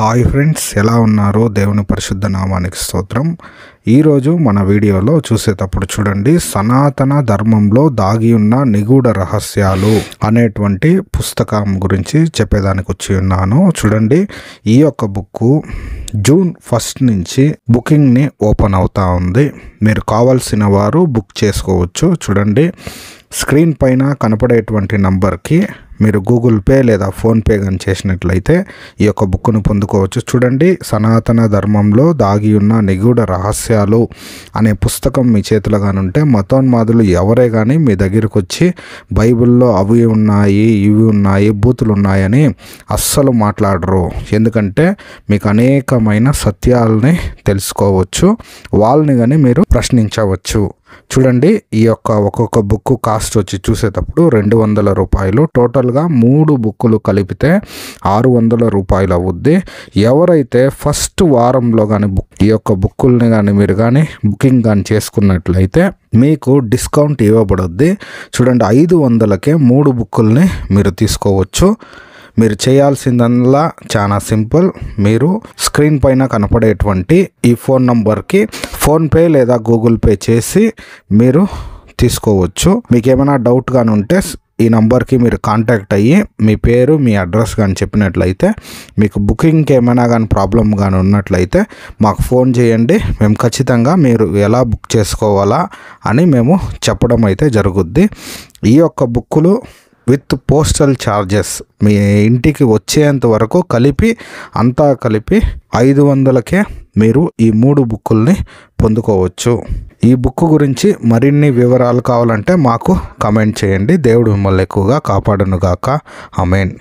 Hi friends, ఎలా ఉన్నారు? దేవుని పరిశుద్ధ నామానికి స్తోత్రం. ఈరోజు మన వీడియోలో చూసేటప్పుడు చూడండి, సనాతన ధర్మంలో దాగి ఉన్న నిగూఢ రహస్యాలు అనేటువంటి పుస్తకం గురించి చెప్పేదానికి వచ్చి ఉన్నాను. చూడండి, ఈ యొక్క బుక్ జూన్ 1 నుంచి బుకింగ్ని ఓపెన్ అవుతా ఉంది. మీరు కావాల్సిన వారు బుక్ చేసుకోవచ్చు. చూడండి, స్క్రీన్ పైన కనపడేటువంటి నంబర్కి మీరు గూగుల్ పే లేదా ఫోన్పే కానీ చేసినట్లయితే ఈ యొక్క బుక్ను పొందుకోవచ్చు. చూడండి, సనాతన ధర్మంలో దాగి ఉన్న నిగూఢ రహస్యాలు అనే పుస్తకం మీ చేతిలో కానీ ఉంటే మతోన్మాదులు ఎవరే కానీ మీ దగ్గరికి వచ్చి బైబిల్లో అవి ఉన్నాయి, ఇవి ఉన్నాయి, బూతులు ఉన్నాయని అస్సలు మాట్లాడరు. ఎందుకంటే మీకు అనేకమైన సత్యాలని తెలుసుకోవచ్చు, వాళ్ళని కానీ మీరు ప్రశ్నించవచ్చు. చూడండి, ఈ యొక్క ఒక్కొక్క బుక్ కాస్ట్ వచ్చి చూసేటప్పుడు 200 రూపాయలు. టోటల్గా 3 బుక్కులు కలిపితే 600 రూపాయలు అవుద్ది. ఎవరైతే ఫస్ట్ వారంలో కానీ ఈ యొక్క బుక్కుల్ని కానీ మీరు కానీ బుకింగ్ కానీ చేసుకున్నట్లయితే మీకు డిస్కౌంట్ ఇవ్వబడుద్ది. చూడండి, 500కే 3 బుక్కుల్ని మీరు తీసుకోవచ్చు. మీరు చేయాల్సిందల్లా చాలా సింపుల్. మీరు స్క్రీన్ పైన కనపడేటువంటి ఈ ఫోన్ నంబర్కి ఫోన్పే లేదా గూగుల్ పే చేసి మీరు తీసుకోవచ్చు. మీకు ఏమైనా డౌట్ కానీ ఉంటే ఈ నంబర్కి మీరు కాంటాక్ట్ అయ్యి మీ పేరు, మీ అడ్రస్ కానీ చెప్పినట్లయితే మీకు బుకింగ్కి ఏమైనా కానీ ప్రాబ్లం కానీ ఉన్నట్లయితే మాకు ఫోన్ చేయండి. మేము ఖచ్చితంగా మీరు ఎలా బుక్ చేసుకోవాలా అని మేము చెప్పడం అయితే జరుగుద్ది. ఈ యొక్క బుక్కులు విత్ పోస్టల్ ఛార్జెస్ మీ ఇంటికి వచ్చేంత వరకు అంతా కలిపి 500కే మీరు ఈ 3 బుక్కుల్ని పొందుకోవచ్చు. ఈ బుక్ గురించి మరిన్ని వివరాలు కావాలంటే మాకు కమెంట్ చేయండి. దేవుడు మిమ్మల్ని ఎక్కువగా కాపాడునుగాక. ఆమేన్.